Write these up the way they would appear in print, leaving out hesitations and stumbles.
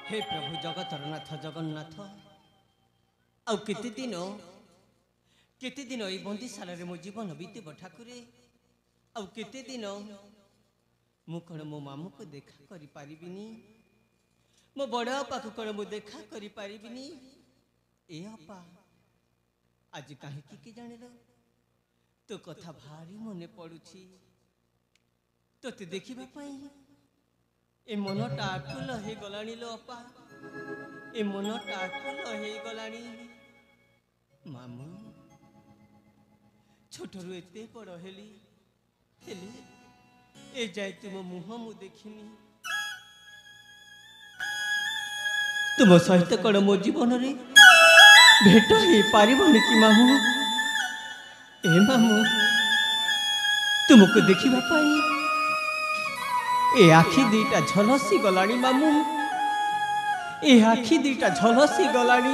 हे प्रभु जगतरनाथ जगन्नाथ आउ केते दिन ये बंदीशाला मो जीवन बीतब ठाकुर आउ केते दिन मु कौन मो मामू को देखा करि पारिबिनी मो बड़ अपा को कौन मु देखा करि पारिबिनी ए अपा आज कहीं कि जानिल तो कथा भारी मने पड़ुछि तोते देखिबा पई ए मनटा आकुल हे गलानी लो अपा ए मनटा आकुल हे गलानी मामू छोटरू एते बड़ हेली हेली ए जाय तुम मुह मु देखिनी तुम सहित कौन मो जीवन रे भेट हो पारिबनी कि मामू ए मामू तुमको देखिबा पाई ए आखि दीटा झलसी गलानी मामू ए आखि दीटा झलसी गलानी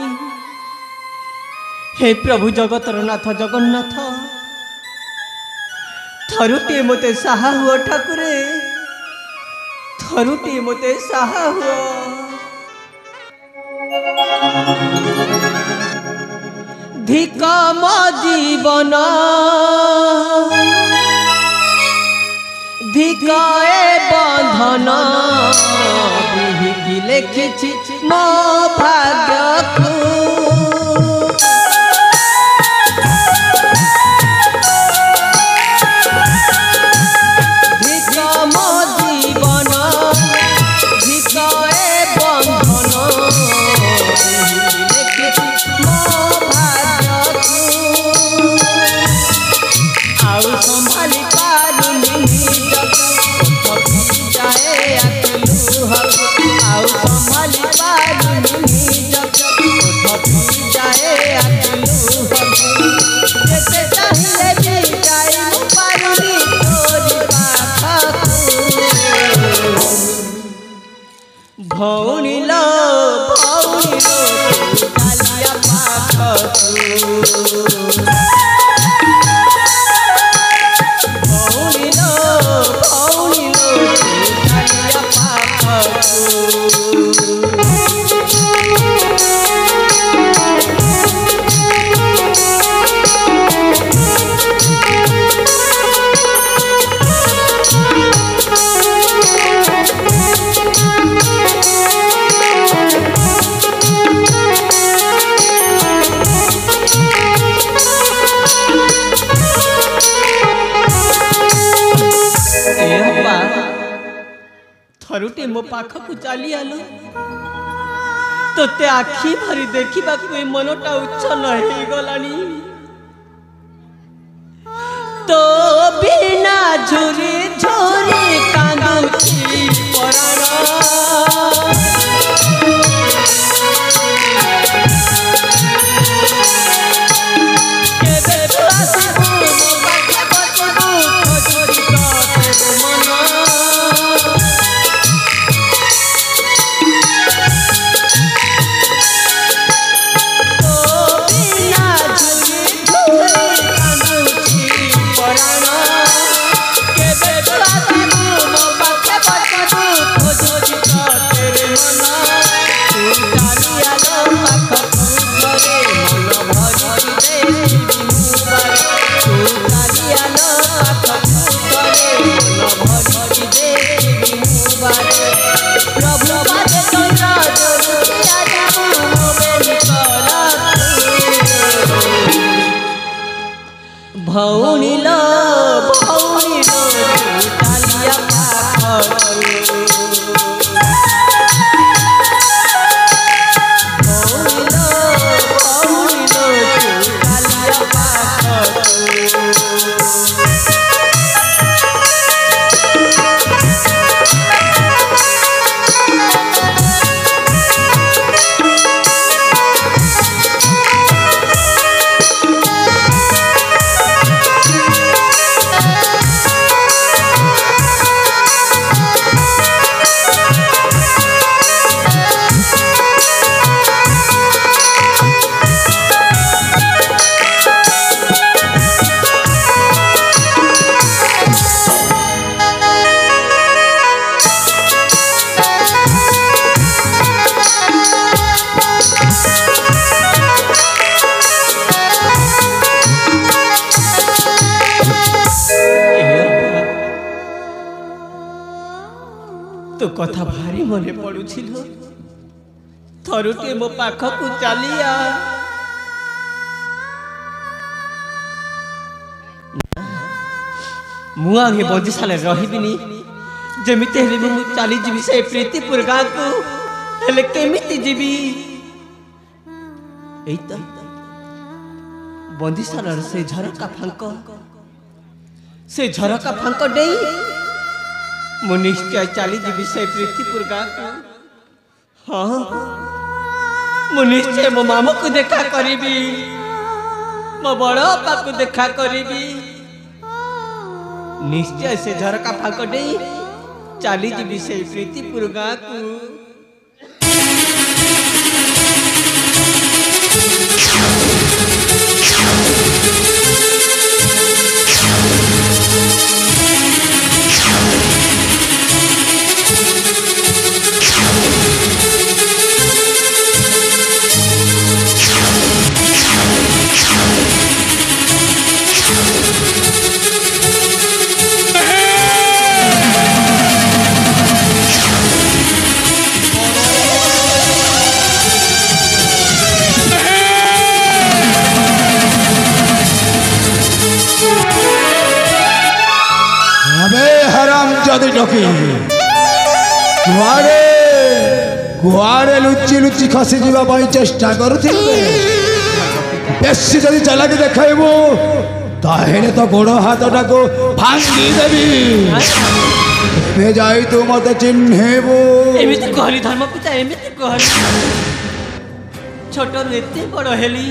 हे प्रभु जगतरनाथ जगन्नाथ थरुटे मते साहा हुआ ठाकुरे थरुटे मते साहा हुआ धिका मो जीवन धिकाए बंधन बिहिकी लेखिछि मो भाग्य को धिका मो जीवन धिकाए बंधन बिहिकी लेखिछि मो भाग्य को आउ संभाली पारुनी आउ संभाली पारुनी जाए जेते चाहिले भी जाए पारुनी तोरी पाखकु भौणी लो डालिया पाखकु थरुटे मो पाखक चली आलो तोते आखि भरी देखा मनटा उच्छल हो गलानी तो बिना झुरी झुरी कांदुची पराण के କଥା ଭାରି ମନେ ପଡୁছিল ଥରୁଟିଏ ମୋ ପାଖକୁ ଚାଲିଆ ମୁଁ ଆଉ ଏ ବନ୍ଦିଶାଳାରେ ରହିବିନି ଯେମିତି ହେଲେ ବି ମୁଁ ଚାଲିଯିବି ସେ ପ୍ରୀତିପୁର ଗାଁକୁ ହେଲେ କେମିତି ଯିବି ଏଇ ତ ବନ୍ଦିଶାଳାର ସେ ଝରକା ଫାଙ୍କ ଡେଇଁ ମୁଁ ନିଶ୍ଚୟ ଚାଲିଯିବି ସେ ପ୍ରୀତିପୁର ଗାଁକୁ ହଁ ମୁଁ ନିଶ୍ଚୟ ମୋ ମାମୁକୁ ଦେଖା କରିବି ମୋ ବଡ଼ ବାପାକୁ ଦେଖା କରିବି ନିଶ୍ଚୟ ସେ ଝରକା ଫାଙ୍କ ଡେଇଁ ଚାଲିଯିବି ସେ ପ୍ରୀତିପୁର ଗାଁକୁ गुआरे लुचि लुचि खसी जावा चेष्टा करुथिबे बेसी जदि चलाकी देखाइबो ताहेले तो गोड़ हाथटा को भांगी देबी बे जाई तू मते चिन्हेबो एमिति कहली धर्मपिता एमिति कहली छोट एते बड़ हेली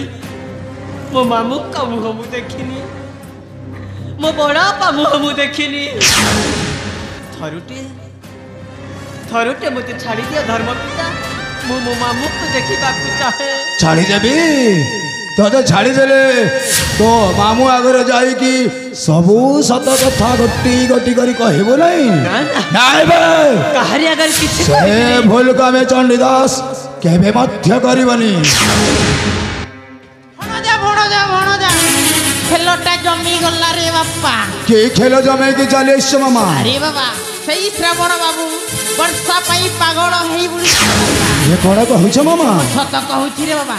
मो मामू का मुह मु देखिनी मो बड़ा पा मुह मु देखिनी थरुटे मते छाड़ी दिया धर्मपिता मु मो मामू को देखिबा को चाहे छाड़ी देबी तो छाड़ी देले तो मामू आगरे जाई कि सबू सत कथा गोटी गोटी करी कहबो नहीं नाइ बे कहारी अगर किछि से भूल का में चंडीदास केबे मध्य करबनी भणजा खेलटा जमी गल्ला रे बापा के खेल जमे कि चले मामा अरे बाबा सही श्रावण बाबू वर्षा पाई पागल हेई बुली ये कोड़ा कहउछ मामा सत कहउछि रे बाबा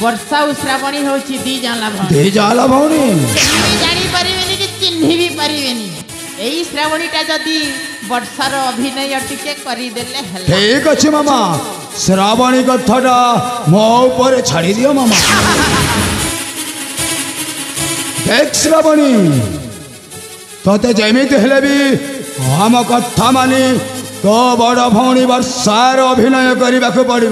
वर्षा और श्रावणी होछि दी जाला भौणी दी जाला भौणी जानी परिबेनी कि चिन्हि भी परिबेनी एई श्रावणीटा जदी वर्षार अभिनय टिके करी देले हला ठीक अछि मामा श्रावणी कथाटा मो ऊपर छाड़ी दियो मामा देख श्रावणी तोते जेमिति हेले भी हम कथा मानी तो बड़ भौणी वर्षार अभिनय करने को पड़ो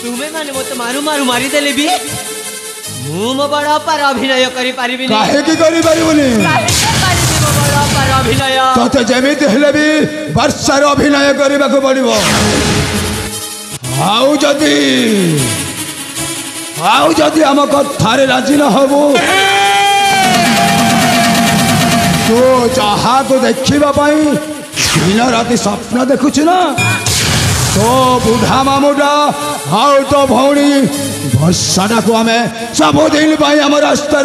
तुम्हें माने मत मारू मारू मारी देले भी मु मो बड़ा पर अभिनय करि परिबिनी काहे की करि परिबनी काहे के परिबी मो बड़ा पर अभिनय तोते जेमिति हेले भी वर्षार अभिनय करने को पड़ो आउ जदि हम कथारे राजी न हबो तो जहा को देखा दिन राति स्वप्न देखुच ना तो बुढ़ा मामुटा आउ तो भौणी वर्षाटा को आम सबुदिन आम रास्ता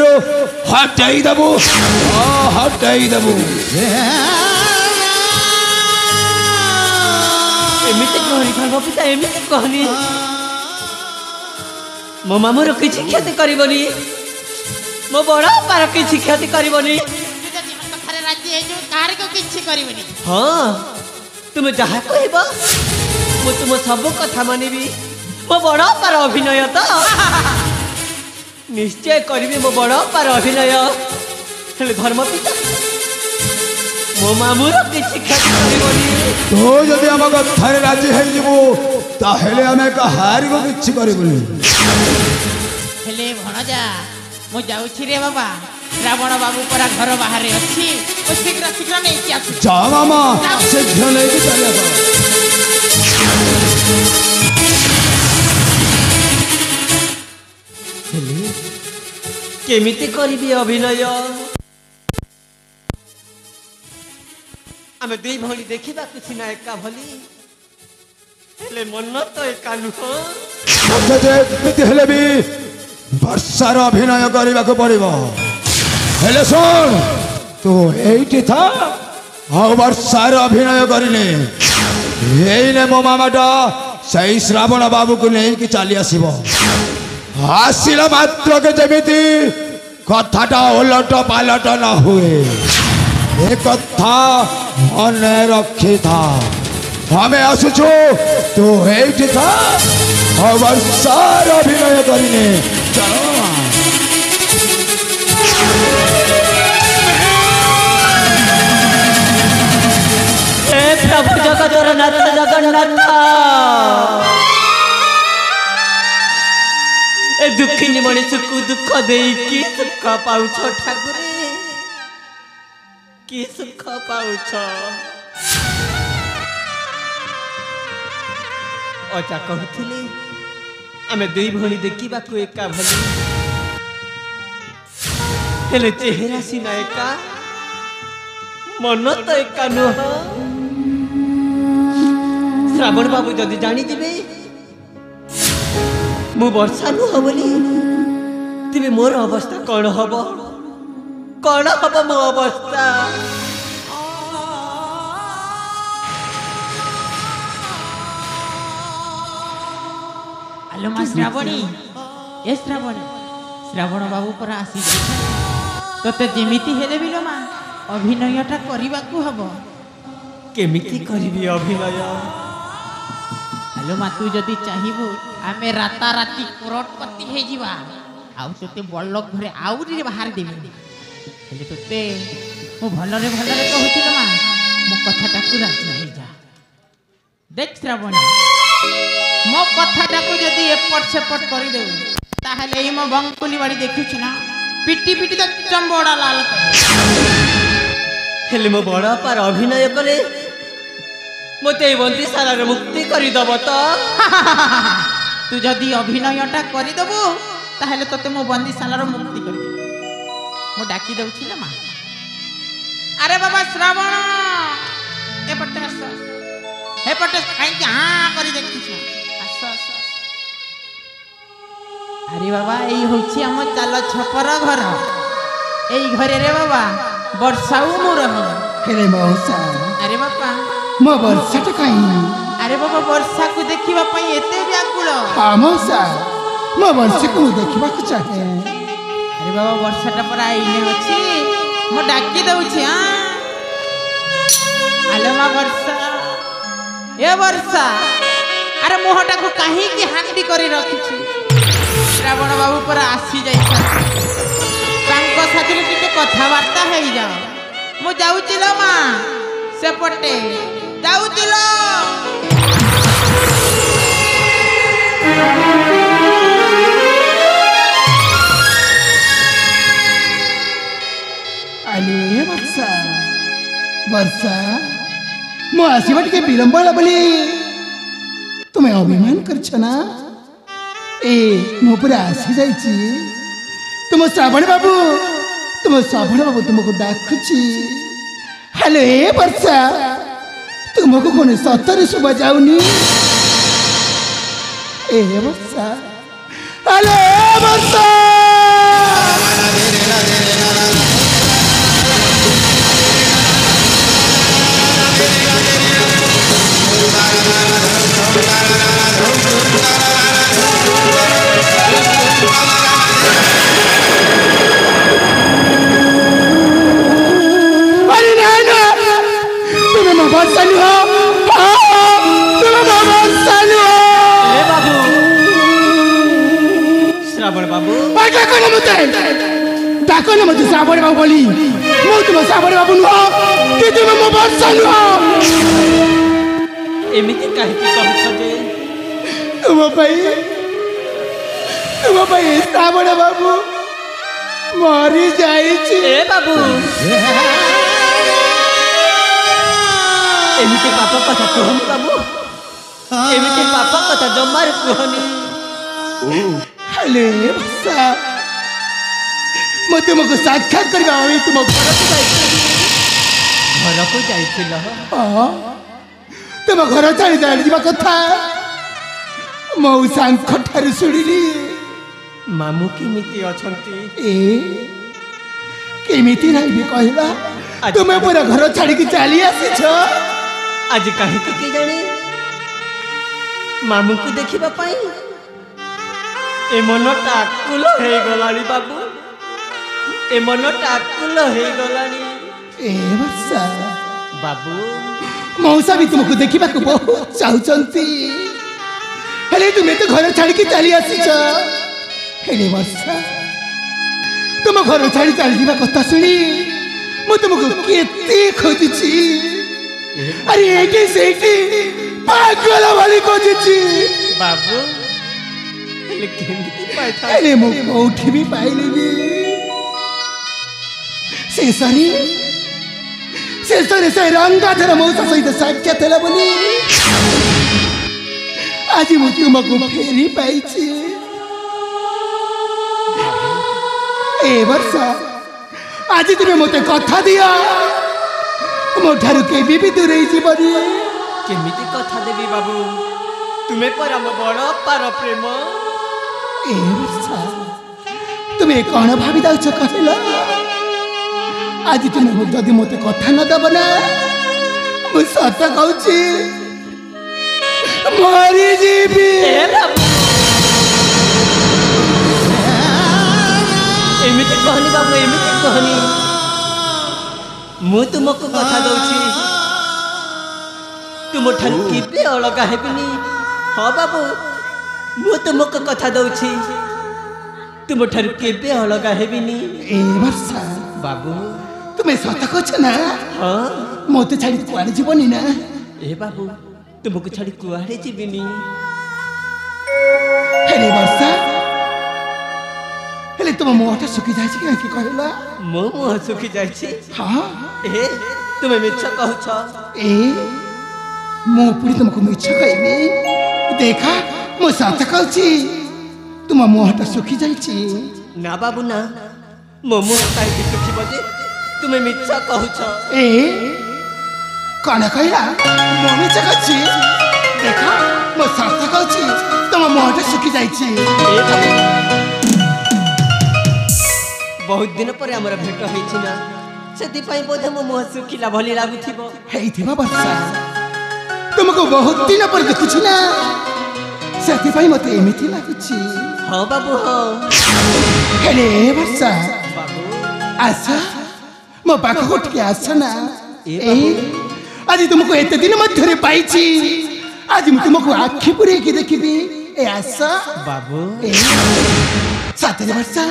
हटाई देबू एमिति कहनी धर्मपिता एमिति कहनी मो मामूर किछि क्षति करबनी मो बड़ा पार किछि क्षति करबनी हाँ तुम जहाँ कह तुम सब कथा मानवी मो बड़ पार अभिनय तो निश्चय करी मो बड़ पार अभिनय धर्मपिता मो मामूर किछि क्षति करबनी तो जदि आम कथारे राजी हो ताहेले आमे कहारी को किछि करबनी हेले भणजा मु जाउछि रे बाबा रावण बाबू परा घर बाहर अच्छी शीघ्र शीघ्र नहीं जा मामा शीघ्र नहीं चलिए केमिति करिबी अभिनय आमे दुई भौणी देखिबा किछि ना एका भली हेले मन तो एका नुह हेले भी वर्षार अभिनय करने को पड़ो हेले सुन तू एठी था ଆଉ ବର୍ଷାର ଅଭିନୟ କରିନେ ଏଇନେ ମୋ ମାମାଟା ସେଇ ଶ୍ରାବଣ ବାବୁକୁ ନେଇକି ଚାଲି ଆସିବ। ଆସିଲା ମାତ୍ରକେ ଯେମିତି କଥାଟା ଓଲଟ ପାଲଟ ନ ହୁଏ ଏ କଥା ମନେ ରଖିଥା। ଆମେ ଆସୁଛୁ, ତୁ ଏଇଠି ଥା ଆଉ ବର୍ଷାର ଅଭିନୟ କରିନେ। ଚାଲ प्रभु जगतर नाथ जगन्नाथ ए दुखिनी मनीष को दुख दे कि सुख पाउछ ठाकुर कि सुख पाउछ। अचा कहथिले आमे दुई भणी देखिबा को एका भली हेले चेहरा सिना एका मन तो एका नुह। श्रावण बाबू जदि जानिदिबे मु वर्षा नुह बोली तेरे मोर अवस्था कौन हब मो अवस्था। आलो मां श्रावणी ए श्रावणी श्रावण बाबू पर आसी तोते जेमिति हेले बिलो मां अभिनयटा करिबाकू हबो। केमिति करिबी अभिनय? हेलो मां तू जदि चाहिबू आमे राता राती करोड़पति हे जीवा आउ तोते बल्लक घरे आउरी बाहर देबी। हेले तोते मो भलरे कहूथिलो मां मो कथाटा को राजी हे जा। देख श्रावणी मो कथाटा को जदि एपट सेपट करि देउ ताहले ई मो बंकुली बाड़ी देखुछि ना पिटी पिटी तो चंबोड़ा लाल हेले मो बड़ा पर अभिनय करे मते बंदीशाला मुक्ति करी दब तो। तू जदि अभिनयटा करि दबु ताहले तते मो बंदीशाला मुक्ति करि मो डाकी दउछि ना मां। अरे बाबा श्रावण एपटे आस एपटे काई हां करि देखिछ आस आस। अरे बाबा एई होछि हम चाल छपर घर एई घरे रे बाबा वर्षाऊ मो रह। हेले मौसा अरे बाबा मो वर्षाटा काई? अरे बाबा वर्षा को देखिबा पई एते व्याकुल। हां मौसा मो वर्षा को देखिबा को चाहे। अरे बाबा वर्षाटा पर आइने अछि मो डाकी दउछि। हां आलो मा वर्षा ए वर्षा अरे मोहटा को काहे की हांडी करी रखिछि श्रावण बाबू पर आसी जाई तांको साथी टिके कथा वार्ता हेई जाओ। मु जाउछि लो मा सेपटे जाउछि लो। आले वर्षा वर्षा मो आसीबा टिके विलंब होला बोली तुम्हें अभिमान करछ ना। ए मो पर आसी जाइछि तुम श्रावण बाबू तुमको डाकुछि। हेलो ए वर्षा तुमको कोन सତରେ सुबा जाउनी? ए वर्षा हेलो ए वर्षा श्रावण बाबू डाको न मत श्रावण बाबू बोली मु तुम श्रावण बाबू नुह कि तुम मो वर्षा नुह। एमिति काहे की कहछ जे तुम भाई श्रावण बाबू मरी जाइछि। ए बाबू एमिति पाप कथा कहनी बाबू एमिति पाप कथा जमार कहनी। हेले वर्षा मो तुमको साक्षात करबा तुम घर को जाइथिल तुम घर चली जाइबा कथा मौसांख ठारू सुनिली। मामू केमिति अछंती? ए केमिति नाही कहला तुम्हें पूरा घर छाड़ी चली आसी आज कहीं के जाने मामू को देखा ए मनटा आकुल हो गलानी बाबू ए मनटा आकुल हो गलानी ए वर्षा बाबू मौसा भी तुमको देखा बहुत चाहती हेले तुम्हें तो घर छाड़ी चली आसी हेले वर्षा तुम घर छाड़ी चली जा कथा शुणी मु तुमको केते खोजुची अरे एटी सेटी पागल वाली खोजुची बाबू हेले केमिति पाइथा हेले मु कोठी भी पाइलिनी शेषरे से रंगाधर मौसा सहित साक्षात हेला बोली आज मु तुमको फेरी पाइछि ए वर्षा आज तुम्हें मते कथा दिया मो ठारू केबी भी दूर जीवनी केमिति कथा देबी बाबू तुम्हें पर हम बड़ पार प्रेम ए वर्षा तुम्हें कौन भावी दाउछ कहला आज तुम्हें जदि मते कथा न दब ना मु सत कहूची मरी जीवी एमिति कहनी बाबू एमिति कहनी मु तुमको कथा दउछि तुम ठानु केबे अलगा हेबिनी हाँ बाबू मु तुमको कथा दउछि तुम ठानु केबे अलगा हेबिनी ए वर्षा बाबू तुम्हें सत कहछ ना हाँ मते छाड़ी कुआडे जीवनी ना ए बाबू तुमको छाड़ी कुआडे जीविनी हेले वर्षा हेले तुम मुहटा सुखी जाइछ कि कहला मो मुह सुखी जाइछि हाँ ए तुमे मिछ कहछ ए मो पुरी तुमको मिछ कहबी देखा मो सत कहछि तुम मुहटा सुखी जाइछि ना बाबू ना मो मुह काहे सुखी बजे तुमे मिछ कहछ ए कौन कहला मो मिछ कहछि देखा मो सत कहछि तुम मुहटा सुखी जाइछि ए बाबू बहुत दिन पर हमर भेट होइछि ना सेति पई बोधे मो मुह सुखिला भली लागुथिबो हेइथिबा वर्षा तुमको बहुत दिन पर देखुछि ना सेति पई मते एमिति लागुछि हाँ बाबू हाँ हेले वर्षा बाबू आशा मो पाख उठ के आशा ना ए आज तुमको एते दिन मध्य पाइछि आज मैं तुमको आखि पुरे की देखिबी ए आशा बाबू ए सातरे वर्षा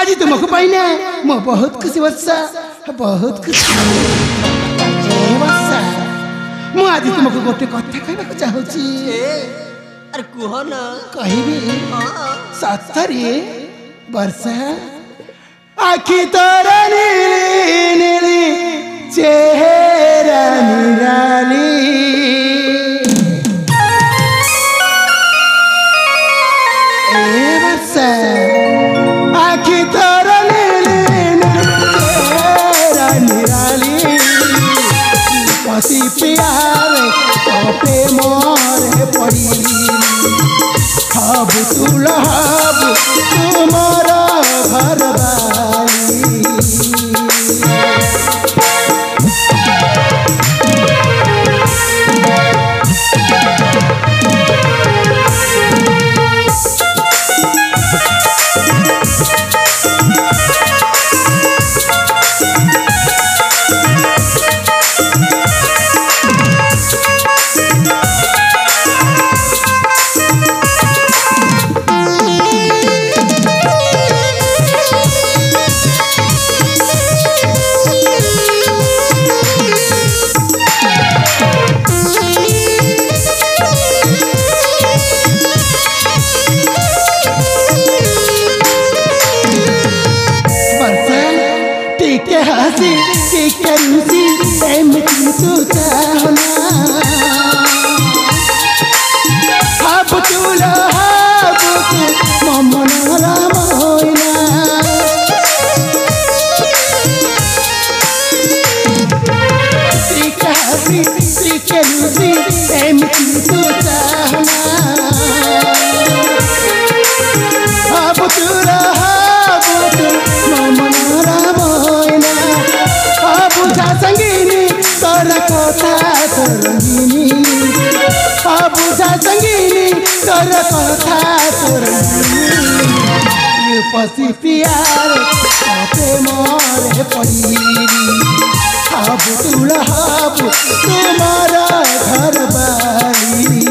आज तुमको पाइना मो बहुत खुशी वर्षा बहुत खुशी ए वर्षा मु आज तुमको गोटे कथा कहबा चाहूची ए अरे कुह ना कहबी हाँ सातरे वर्षा आखि तोरा नीली नीली चेहरा निराली ए वर्षा आखि तोरा नीली नीली चेहरा निराली पति प्यारे तोपे मोरे पड़ी हब तुलहब तुम्हारा घर बाई हसी टीके रूसी एमिति तू चाहना हब तुला हब तू ममन राम होइना टीके हसी टीके रूसी एमिति तू चाहना हब तुला हब तू ममन राम होइना बुझा रंगीनी बुझा संगीनी तोर कथा रंगीनी पसी प्यार मोरे पईरी अब तुला तुम्हारा घर बारी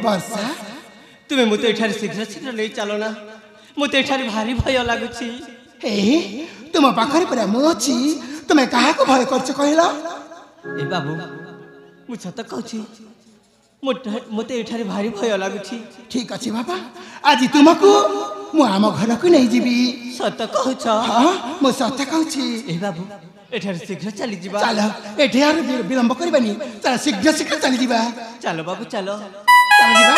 ବର୍ଷା ତୁମେ ମୋତେ ଏଠାରେ ଶୀଘ୍ର ଶୀଘ୍ର ନେଇ ଚାଲ ନା ମୋତେ ଏଠାରେ ଭାରି ଭୟ ଲାଗୁଛି। ତୁମ ପାଖରେ ପରା ମୁଁ ଅଛି ତୁମେ କାହାକୁ ଭୟ କରୁଛ କହିଲ? ଏ ବାବୁ ମୁଁ ସତ କହୁଛି ମୋତେ ଏଠାରେ ଭାରି ଭୟ ଲାଗୁଛି। ଠିକ ଅଛି ବାବା ଆଜି ତୁମକୁ ମୁଁ ଆମ ଘରକୁ ନେଇଯିବି। ସତ କହୁଛ? ହଁ ମୁଁ ସତ କହୁଛି। ଏ ବାବୁ ଏଠାରେ ଶୀଘ୍ର ଚାଲିଯିବା। ଚାଲ ଏଠି ଆଉ ବିଳମ୍ବ କରିବାନି ଚାଲ ଶୀଘ୍ର ଶୀଘ୍ର ଚାଲିଯିବା। ଚାଲ ବାବୁ ଚାଲ ଚାଲିଯିବା।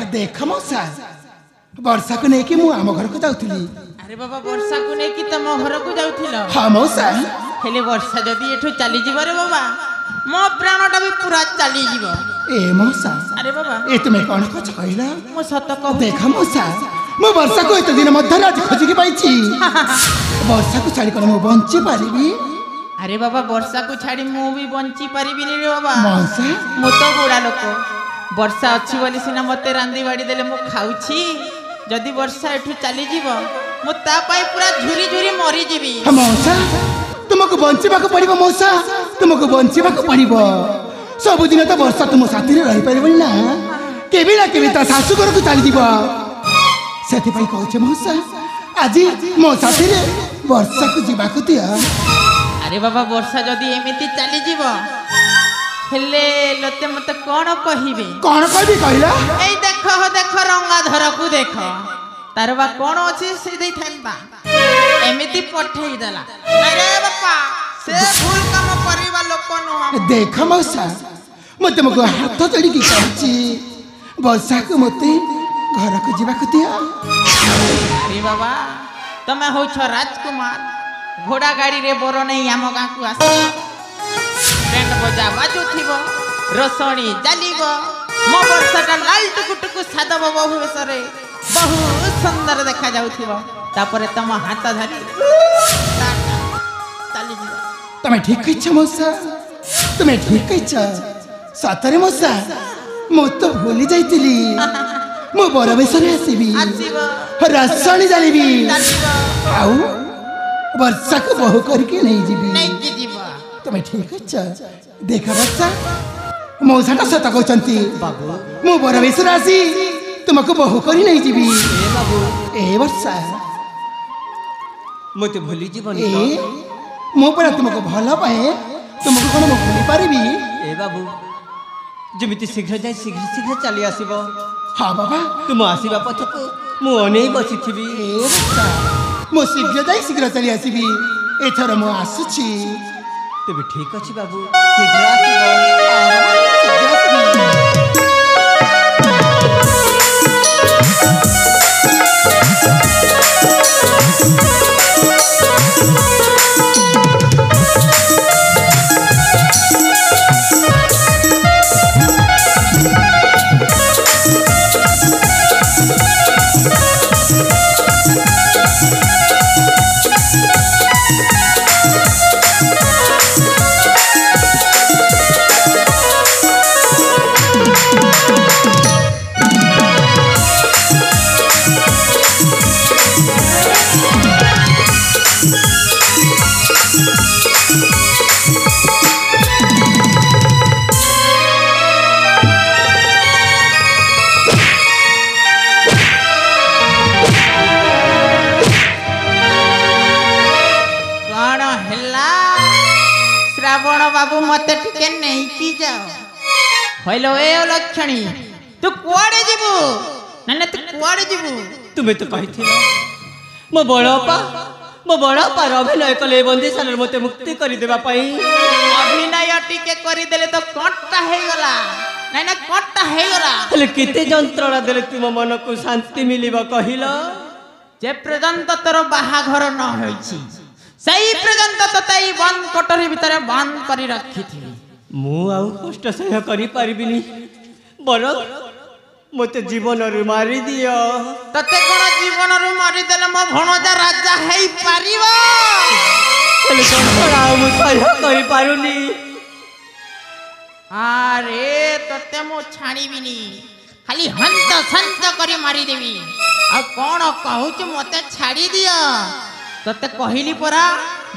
देख मौसा वर्षा को लेकिन मु आम घर को जाउथली। अरे बाबा वर्षा को लेकिन तम घर को जाउथिल? हां मौसा हेले वर्षा जदी एठो चली जीव रे बाबा मो प्राणटा भी पूरा चली जीव। ए मौसा अरे बाबा ए तुमे कोन कछ कहला? मो सत कह देख मौसा मु वर्षा को एत दिन मध्य आज खोजी के पाइछि। वर्षा को छाड़ी कोन मु बंची पारिबी? अरे बाबा वर्षा को छाड़ी मु भी बंची पारिबी रे बाबा। मौसा मु तो बुढ़ा लोक वर्षा अच्छी बोली सिना मते रांदी बाड़ी देले मु खाउछि जदी वर्षा एठू चली जीव मु ता पाई पूरा झुरी झुरी मरी जीवी। मौसा तुमको बंचीबा को पड़िबो। मौसा तुमको बंचीबा को पड़िबो। सब दिन तो वर्षा तुम साथी रे रही परिबो ना केबी ना केबी ता सासु घर को चली जीव सेति पई कहछ मौसा आज मो साथी रे वर्षा को जीवा को दिया। अरे बाबा वर्षा जदी एमिति चली जीव हेले लते मते कोन कहिबे? कोन कहबी कहला? एई देखो रंगाधर को देखो तार बा कोन अछि से देई थांता एमिति पठेई देला। अरे बापा से भूल काम परिबा लोक नु। देख मौसा मते तुमको हाथ जोड़ी की कहछि वर्षा को मते घर को जीवा को दिया। अरे बाबा तमे हो छ राजकुमार घोड़ा गाड़ी रे बोरो नहीं आम गाँ को आस बैंड बजा बाजू थिबो रसणी जालिब मो वर्षाटा लाल टुकुटुकु सादब बहुवेशरे बहुत सुंदर देखा जाउथिबो तापरे तम हाथ धरी चली जीव। तमे ठीक कहिछ मौसा तमे ठीक कहिछ सतरे मौसा मो तो भूली जाइतिली मो बरवेशरे आसीबी रसणी जालिबी आउ वर्षा को बहु करके नहीं जीवी। नहीं जीव तमे ठीक कहिछ देखा वर्षा मौसाटा सत कहचंती मो बरवेशर आसी तुमको बहु करी नहीं जीवी। ए वर्षा मते भूली जीवनी ए मो परा तुमको भला पाए तुमको कोन मो भूली पारिबी? ए बाबू जमिति शीघ्र जाई शीघ्र चली आसीबो। हाँ बाबा तुम आसीबा पथको मु अनेई बसिथिबी। ए वर्षा मो शीघ्र जाई शीघ्र चली आसीबी एथर मो आसुची। तेबे ठीक अछि बाबू शीघ्र आसीबो। शीघ्र आसीबी। श्रावण बाबू मत टिके नहीं की जाओ हलो ए लक्षणी तू कुआड़े जीवु ना तू कुआड़े जीवु तुम्हें तो कही मो बड़पा अभिनय कले बंदीशाल मत मुक्ति करदेवा अभिनय टिके करदेले तो कटा हे गला नहीं ना कटा हे गला हेले केते जंत्रणा देले तुम मन को शांति मिलिबा कहिलो जे पर्यंत तोर बाहाघर न होईछि सही पर्यंत ततई बंद कोठरी भितर बंद करी रखी थी मु आउ कष्ट सह्य करि पारिबिनी बर मते जीवन रे मारी दियो तते कोन जीवन रे मारी देले मो भणजा राजा हेई पारिबो हेले जंत्रणा मु सह्य करि पारुनी अरे तते मु छाड़ीबिनी खाली हंत संत करी मारी देवी आ कोन कहूच मते छाड़ी दियो तते कहली परा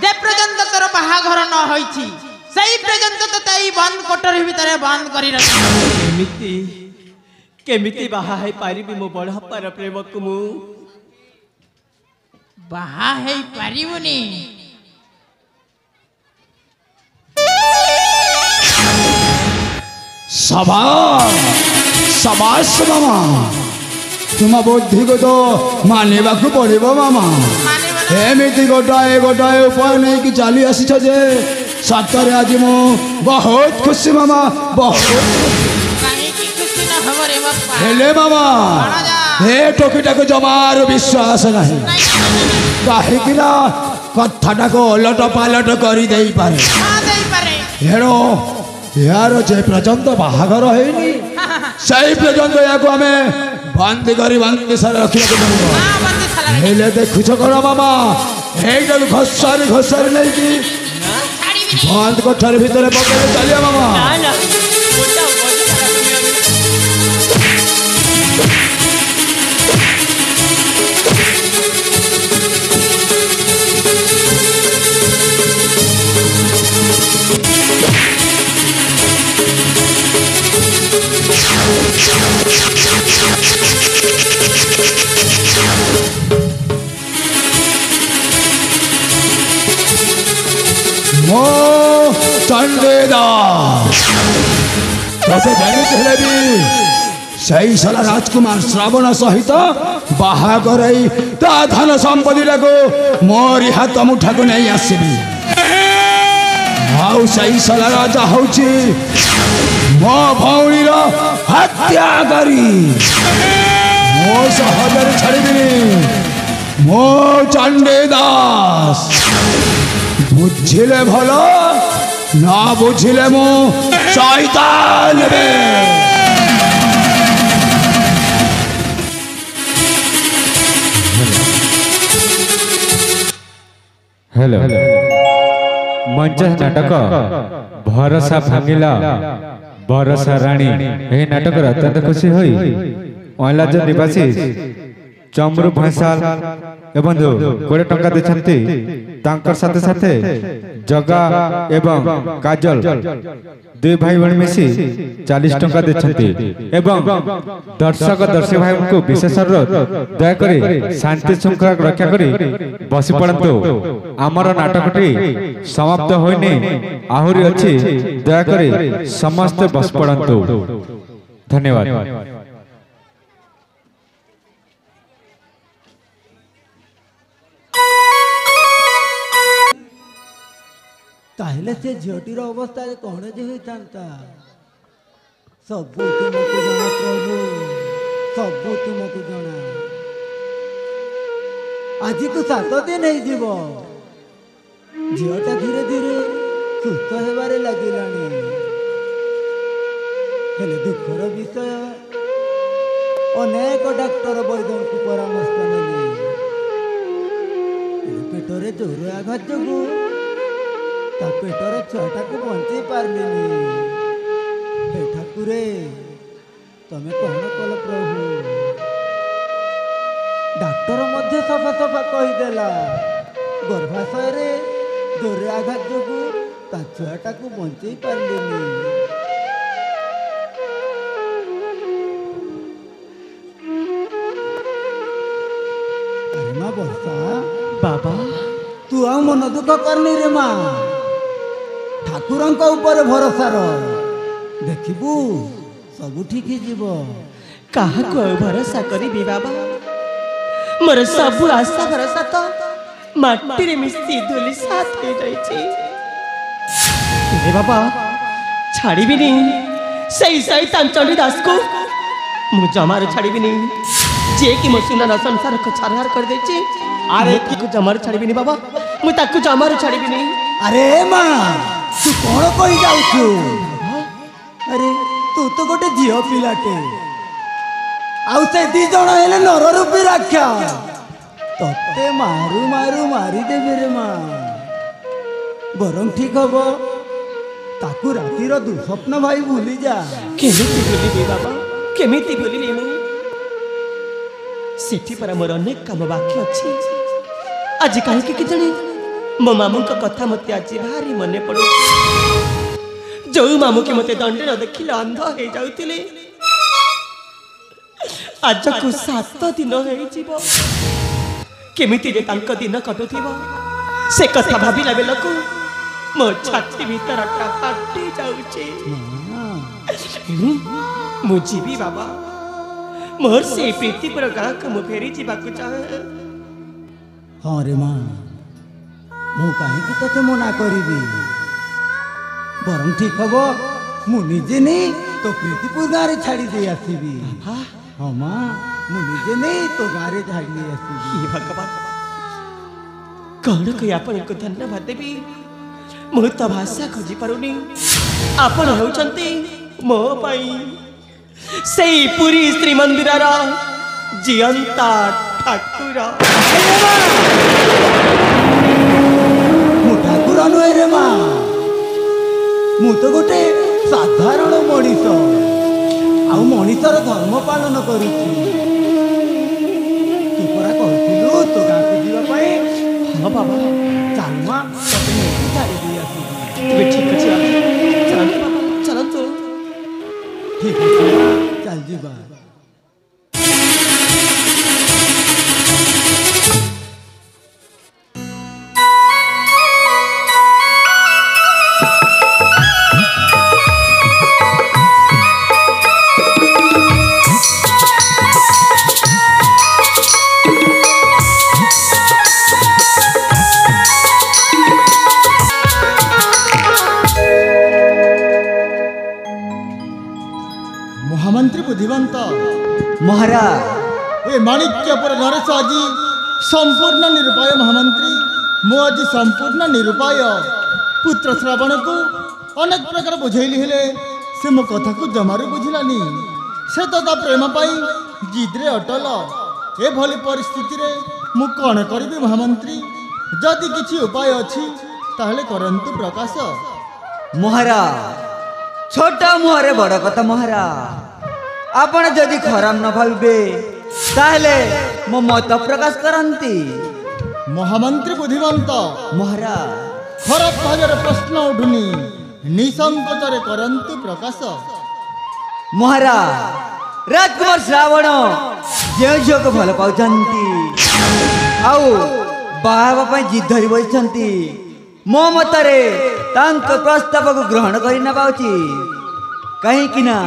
जे पर्यंत तोर बाहाघर न होईछि सही पर्यंत तते ई बंद कोठरी भितर बंद करी रखी केमिति बाहा है पारिबी मो बड़प्पार प्रेम को मु बाहा है पारिबुनी शाबाश मामा तुम बुद्धि को तो मानिबा को पड़िबो मामा एमिति गोटाए उपाय नहीं कि चली आसी जे सतरे आज मु बहुत खुशी मामा बहुत हेले मामा हे टोकीटा को जमार विश्वास नहीं कहीं कथाटा को ओलट पालट कर दे पारे हेणो यार जे पर्यंत बाहाघर है सही पर्यंत या आम बंदी कर बंदीशाल रखा हेले देखुच कौन मामा यही घोषारी नहीं कि बंद कोठरी भितर पकड़े चलिए मामा मो चंडेदास तोते जानी भी सही साला राजकुमार श्रावण सहित बाहाघर ता धन संपत्ति को मोरी हाथ मुठा को नहीं आसबी आउ सही साला राजा हूँ मो भौणी हत्या करी मो सहजरे छाड़बी मो चंडेदास बुझिले भल ना बुझिले मो शैतान बे हेलो मंच नाटक भरोसा भांगिला भरोसा राणी यही नाटक अत्यंत खुशी हुई अलाज निवासी चमरू भैंसाल एवं 20 टंका देछंती तांकर साथे साथे जगा एवं काजल दुई भाई बहन मिसी 40 टंका देछंती एवं दर्शक दर्शक भाई को विशेष अनुरोध दया करी शांति श्रृंखला रक्षा करी बसी पड़ंतु आमर नाटकटी समाप्त होइनी आहुरी अछि दया करी समस्त बस पड़ंतु धन्यवाद ताहले से झीटीर अवस्था कौन जे होता सबू तुमको जଣା प्रभु सबू तुमको जଣା आज तो 7 दिन हो जीव झीटा धीरे धीरे सुस्थ होबारे लगिलानी हेले दुखर विषय अनेक डाक्टर वैद्य को परामर्श नेली पेटरे जोर आघात जो पेटर छुआटा को बंचे पार्लिनी हे ठाकुरे तमें कौन कल प्रभु डाक्टर मध्य सफा सफा कहीदेला गर्भाशय जोर आघात जो छुआटा को बंचे पार्लिनी अरे माँ वर्षा बाबा तू आ मन दुख करनी रे माँ ठाकुर ऊपर भरोसा देखिबू सब ठीक जीव कहा को भरोसा करी बाबा मोर सब आशा भरोसा तो माटी रे मिसी धूली साथ हो जाइछि रे बाबा छाड़ीबिनी सही शैतान चंडीदास को मु जमार छाड़ीबिनी जे कि मो सुना संसार को छारहार कर देछि अरे ताकू जमार छाड़ीबिनी बाबा मु ताकू जमार छाड़ीबिनी अरे माँ तू कौन कही जाऊछु अरे तू तो गोटे झील पिलाटे आउ से 2 जण हेले नर रूपी राख्या तते मारू मारू मारी देबे रे माँ बरं ठीक हब ताकू रातिर दुस्वप्न भाई भूली जा केमिति भूलिबे बाबा केमिति भूलिबे मु सेठी पर मोर अनेक काम बाकी अछि आज काहे कि जणी मो मामू का कथा मत आज भारी मन पड़ो जो मामू के मते दंड न देखिले अंध हो जाउतिले आज को 7 दिन हो जीवो केमिति जे तांको दिन कटुथिबो से कथा भाबिला बेलको मो छाती भीतर फाटी जाउची मु जीवी बाबा मोर से प्रीतिपुर गाँ को मु फेरी जीवाकू चाहे हाँ रे माँ मु कहीं तोते मना करी बरं ठीक हम मुझे नहीं तो प्रीतिपुर गाँव छाड़ी दे आसबि हाँ माँ मुझे नहीं तो गाँव छाड़ी दे आसबि भगवान कौन कही आपण को धन्यवाद देवी मु तो भाषा खोजी पारुनी आपण होउचंती मो पाई सेई पुरी श्री मंदिरर जियंता ठाकुर ठाकुर नुहे रे माँ मु तो गोटे साधारण मनीष आउ मनीषर धर्म पालन करुछि तू परा कहथिलु तो गाँ को जीवा पाए हाँ बाबा चल माँ तते नहीं छाड़ी दे आसबि तुम ठीक अछि चल बाबा चल तो ठीक है चल जीवा महामंत्री बुद्धिवंत महाराज ए माणिक्यपुर नरेश आज संपूर्ण निरुपाय महामंत्री मु आज संपूर्ण निरुपाय पुत्र श्रावण को अनेक प्रकार बुझेली हेले से मो कथा को जमारू बुझिलानी से तो ता प्रेम पाई जिद्रे अटल ए भली परिस्थिति रे मु कौन करिबी महामंत्री जदि किछि उपाय अछि ताहले करंतु प्रकाश महाराज छोटा मुहरे बड़ कथा महाराज आपण जदि खराब न भावे ताहले मो मत प्रकाश करंती महामंत्री बुद्धिवंत महाराज खराब भाजर प्रश्न उठुनी निसंकोचरे करंतु प्रकाश महाराज राजकुमार श्रावण जो झील को भल पाउछंती आउ बाहा ପାଇଁ जिद धरी बसिछंती मो मतरे तांक प्रस्ताव को ग्रहण करि न पाउची कहीं कि ना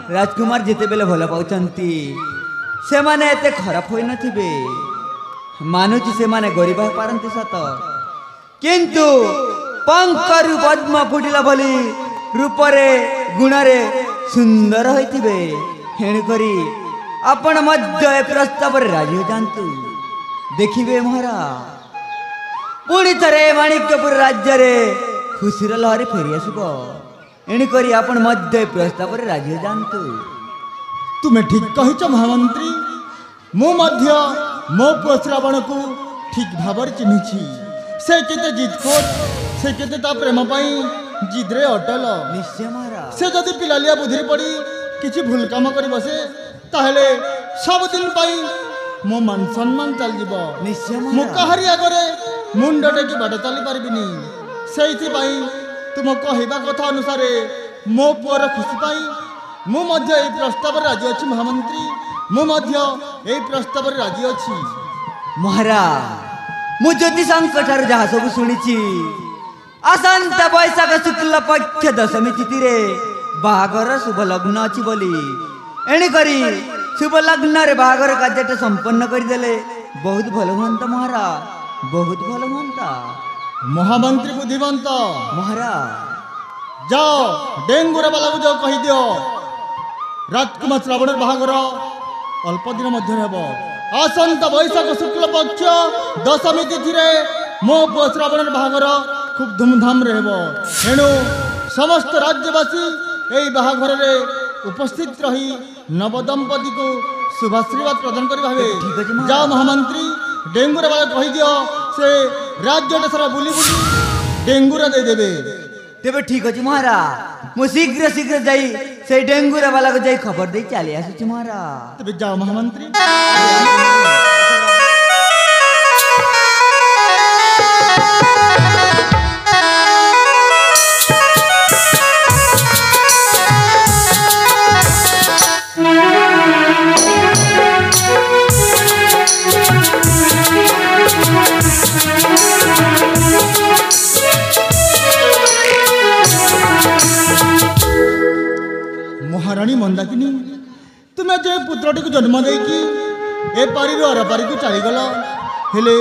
राजकुमार जिते बेले भल पाउछंती से माने एते खराब होई नथिबे मानुची से माने गरीब हो पारंती सत किंतु पंकरु पद्म फुटिला भली रूपरे गुणरे सुंदर होइथिबे हेणुकरी आपण मध्य ए प्रस्ताव राजी हो जातु देखिबे महाराज पुणी थरे माणिक्यपुर राज्य रे खुशीर लहरी फेरी आसब एणुकरी आपण मध्य ए प्रस्ताव राजी हो जातु। तुम्हें ठीक कहिच महामंत्री मु मध्य मो पुओ श्रावण को ठीक भाव चिन्हिछि से केते जिदखोर से केते ता प्रेम पाई जिद्रे अटल निश्चय महाराज से जदि पिलालिया बुद्धि पड़ी किछि भूल काम करि बसे ताहले सब दिन पाई मो मान सम्मान चल जीव निश्चय मु महाराज कहारी आगरे मुंड टेकी बाट चली पारिबिनी सेइथि पाई तुम कहवा कथा अनुसार मो पुअर खुशी पाई मु मध्य ए प्रस्ताव राजी अछि महामंत्री मु मध्य ए प्रस्ताव राजी अछि। महाराज मु ज्योतिषांक ठार जहाँ सब शुणी आसंत बैशाख शुक्ल पक्ष दशमी तिथि रे बाहागर शुभ लग्न अच्छी बोली एणुकरी शुभ लग्न रे बाहागर कार्य संपन्न करदेले बहुत भल हुंता महाराज बहुत भल हुंता। महामंत्री बुद्धिवंत महाराज जाओ डेंगुरा बाला को जाओ कहि दियो राजकुमार श्रावण बाहागर अल्प दिन मध्य हेब आसंत बैशाख शुक्ल पक्ष दशमी तिथि रे मो पुओ श्रावण बाहागर खूब धूमधाम रे हेब एणु समस्त राज्यवासी एई बाहाघर रे उपस्थित रही नवदंपति को शुभाशीर्वाद प्रदान करिबा हेबे। ठीक अछि महाराज। जाओ महामंत्री डेंगुरा बाला कहि दियो से राज्य सारा बुली बुली डेंगुरा दे देबे। तेबे ठीक अछि महाराज मु शीघ्र शीघ्र जाई से डेंगुरा वाला को जाई खबर दे चली आसुछि महाराज। तबे जाओ महामंत्री। महारानी मंदाकिनी तुम्हें जे पुत्रटी को जन्म देकी ए पारी रो अर पारी को चलीगल हेले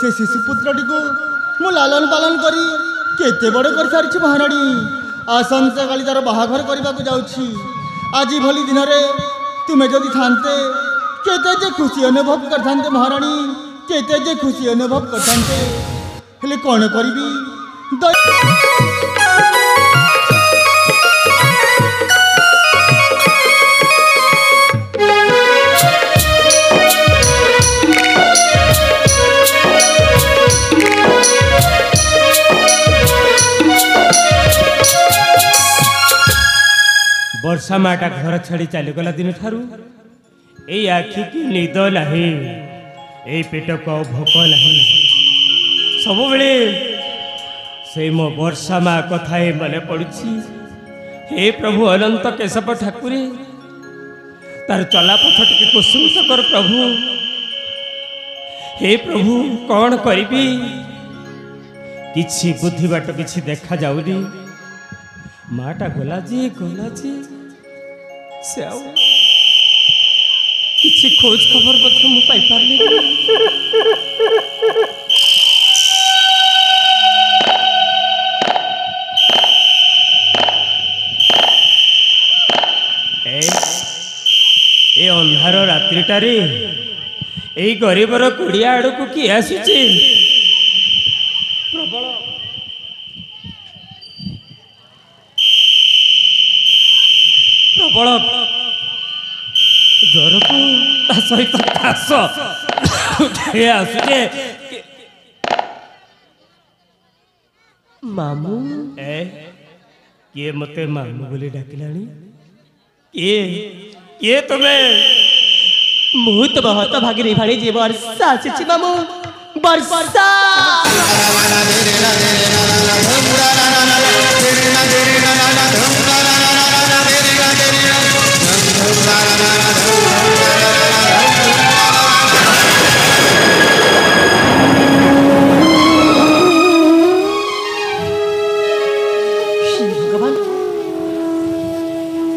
से शिशु पुत्रटी को मु लालन पालन करी केते बड़ कर सारिछि महारानी आसंता काली तार बाहाघर करबा को जाउछि आज भली दिन रे तुम्हें जदि थांते केते जे खुशी अनुभव करथांते महारानी केते जे खुशी अनुभव करथांते हेले कोन करबी वर्षा माटा घर छाड़ी चलीगला दिन ठारू ए आखि की निद नहीं ए पेट को भोक नहीं सब बेले से मो वर्षा माँ कथा मन पड़ी। हे प्रभु अनंत केशव ठाकुर तार चलापथ टे कुसुमित कर प्रभु। हे प्रभु कौन करी किछि बुद्धि बाट किछि देखा जाऊनी माटा गला जी से आउ किछि खोज खबर मध्य मु पाई पारली ए अंधार रात्रिटारे ए गरीबर कुड़िया आड़ को किए आसुची प्रबल प्रबल ज्वर को ता सहित काश आसुचे मामू ए किए मते मामू बोली डाकिलानी किए तुम्हें मुहूर्त बहुत भागी भाड़ी जी वर्षा आसी मामू वर्षा भगवान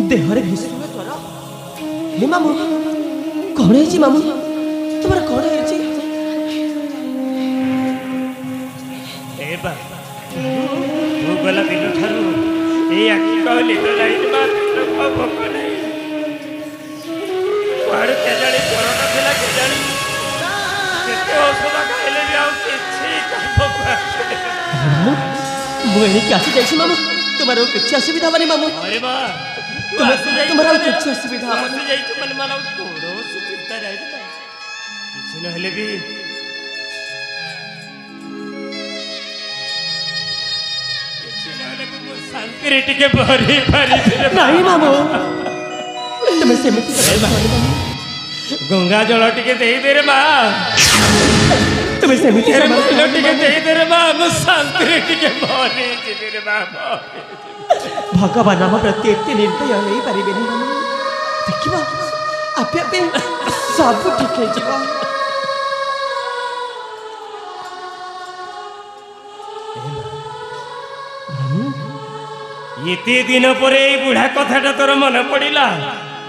देहरे भीषण ज्वर हे मामू कौन है मामू तुम्हारा कौन है तू गला दिन ठारू ए এই আখি কহলি তো নাই ভোক নাই କୁଆଡ଼େ କେଜାଣି କରୋନା ଥିଲା କେଜାଣି କେତେ ଔଷଧ ଖାଇଲେ ବି ଆଉ କିଛି କାମକୁ ଆସିଲେ ମୁଁ ଏଣିକି ଆସିଯାଇଛି ମାମୁ ତୁମର ଆଉ କିଛି ଅସୁବିଧା ହବନି ମାମୁ ଅରେ ମା ତୁମର ଆଉ କିଛି ଅସୁବିଧା ହବନି ଆସିଯାଇଛୁ ମାନେ ମାନେ ଆଉ କୌଣସି ଚିନ୍ତା ନାହିଁ କିଛି ନହେଲେ ବି ଶାନ୍ତିରେ ଟିକେ ଭରି ପାରିବି ନାହିଁ ମାମୁ ତୁମେ ସେମିତି ଗଙ୍ଗା ଜଳ ଟିକେ ଦେଇଦେରେ ମା ତୁମେ ସେମିତି ଟିକେ ଦେଇଦେରେ ମା ମୁଁ ଶାନ୍ତିରେ ଟିକେ ଭରି ଯିବି ରେ ମା ଭଗବାନ ଆମ ପ୍ରତି ଏତେ ନିର୍ଭୟ ହେଇପାରିବେନି ମାମୁ ଦେଖିବା ଆପେ ଆପେ ସବୁ ଠିକ ହେଇଯିବ ଏତେ ଦିନ ପରେ ଏଇ ବୁଢା କଥାଟା ତୋର ମନେ ପଡିଲା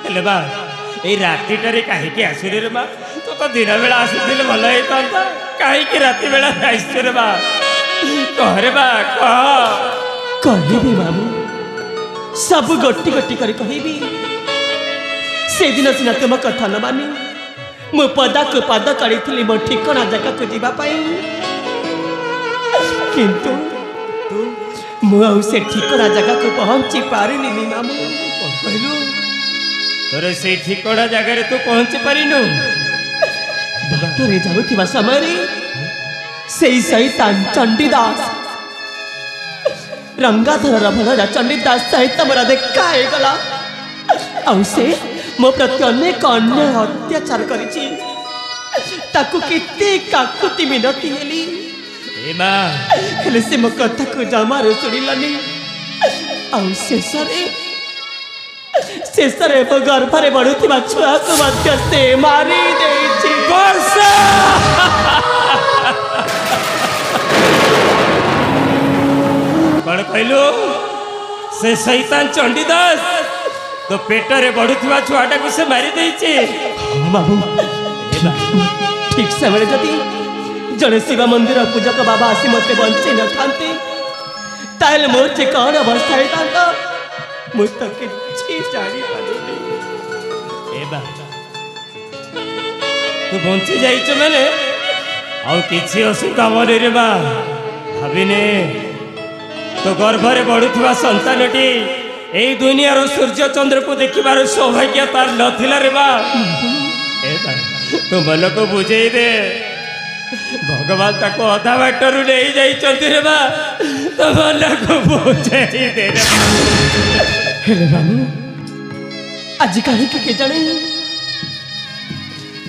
ହେଲେ ବା ଏଇ ରାତିଟାରେ କାହିଁକି ଆସିଲେ ରେ ମା ତୁ ତ ଦିନ ବେଳା ଆସିଥିଲେ ଭଲ ହେଇଥାନ୍ତା କାହିଁକି ରାତି ବେଳା ଆସିଛୁ ରେ ବା କହରେ ବା କହିବି ମାମୁ ସବୁ ଗୋଟି ଗୋଟି କରି କହିବି ସେଦିନ ସିନା ତୁମ କଥା ନ ମାନି ମୁଁ ପଦାକୁ ପାଦ କାଢ଼ିଥିଲି ମୋ ଠିକଣା ଜାଗାକୁ ଯିବା ପାଇଁ କିନ୍ତୁ ମୁଁ ଆଉ ସେ ଠିକଣା ଜାଗାକୁ ପହଞ୍ଚି ପାରିଲିନି ମାମୁ କହିଲୁ ତୋର ସେଇ ଠିକଣା ଜାଗାରେ ତୁ ପହଞ୍ଚି ପାରିନୁ ବାଟରେ ଯାଉଥିବା ସମୟରେ ସେଇ ସୈତାନ ଚଣ୍ଡୀଦାସ ରଙ୍ଗାଧରର ଭଣଜା ଚଣ୍ଡୀଦାସ ସହିତ ମୋର ଦେଖା ହେଇଗଲା ଆଉ ସେ ମୋ ପ୍ରତି ଅନେକ ଅନ୍ୟାୟ ଅତ୍ୟାଚାର କରିଛି ତାକୁ କେତେ କାକୁତି ମିନତି ହେଲି ହେଲେ ସେ ମୋ କଥାକୁ ଜମାରୁ ଶୁଣିଲାନି ଆଉ ଶେଷରେ ମୋ ଗର୍ଭରେ ବଢୁଥିବା ଛୁଆକୁ ମଧ୍ୟ ସେ ମାରି ଦେଇଛି କଣ କହିଲୁ ସେ ଶୈତାନ ଚଣ୍ଡୀଦାସ ତୋ ପେଟରେ ବଢୁଥିବା ଛୁଆଟାକୁ ସେ ମାରି ଦେଇଛି ବାବୁ ଠିକ ସମୟରେ ଯଦି ଜଣେ ଶିବ ମନ୍ଦିର ପୂଜକ ବାବା ଆସି ମତେ ବଞ୍ଚେଇ ନଥାନ୍ତି ତାହେଲେ ମୋର ଯେ କଣ ଅବସ୍ଥା ହେଇଥାନ୍ତା ମୁଁ ତ କିଛି ଜାଣିପାରିନି ତୁ ବଞ୍ଚି ଯାଇଛୁ ମାନେ ଆଉ କିଛି ଅସୁବିଧା ହବନି ରେ ବା ଭାବିନେ ତୋ ଗର୍ଭରେ ବଢୁଥିବା ସନ୍ତାନଟି ଏଇ ଦୁନିଆର ସୂର୍ଯ୍ୟ ଚନ୍ଦ୍ରକୁ ଦେଖିବାର ସୌଭାଗ୍ୟ ତାର ନଥିଲା ରେ ବା ତୁ ମନକୁ ବୁଝେଇ ଦେ ଭଗବାନ ତାକୁ ଅଧା ବାଟରୁ ନେଇ ଯାଇଛନ୍ତି ରେ ବା ତୋ ମନକୁ ବୁଝେଇ ଦେ ହେଲେ ବାବୁ ଆଜି କାହିଁକି କେଜାଣି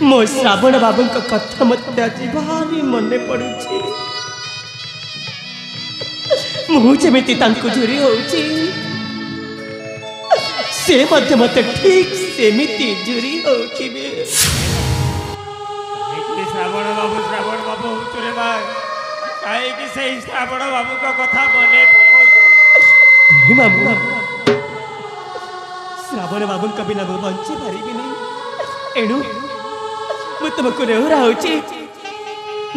ମୋ ଶ୍ରାବଣ ବାବୁଙ୍କ କଥା ମତେ ଆଜି ଭାରି ମନେ ପଡୁଛି ମୁଁ ଯେମିତି ତାଙ୍କୁ ଝୁରି ହଉଛି ସେ ମଧ୍ୟ ମତେ ଠିକ ସେମିତି ଝୁରି ହଉଥିବେ ଶ୍ରାବଣ ବାବୁ ହଉଛୁ ରେ ବା କାହିଁକି ସେଇ ଶ୍ରାବଣ ବାବୁଙ୍କ କଥା ମନେ ପକାଉଛୁ ବାବୁ ଶ୍ରାବଣ ବାବୁଙ୍କ ବିନା ମୁଁ ବଞ୍ଚି ପାରିବିନି ଏଣୁ ମୁଁ ତୁମକୁ ନେହୁରା ହଉଛି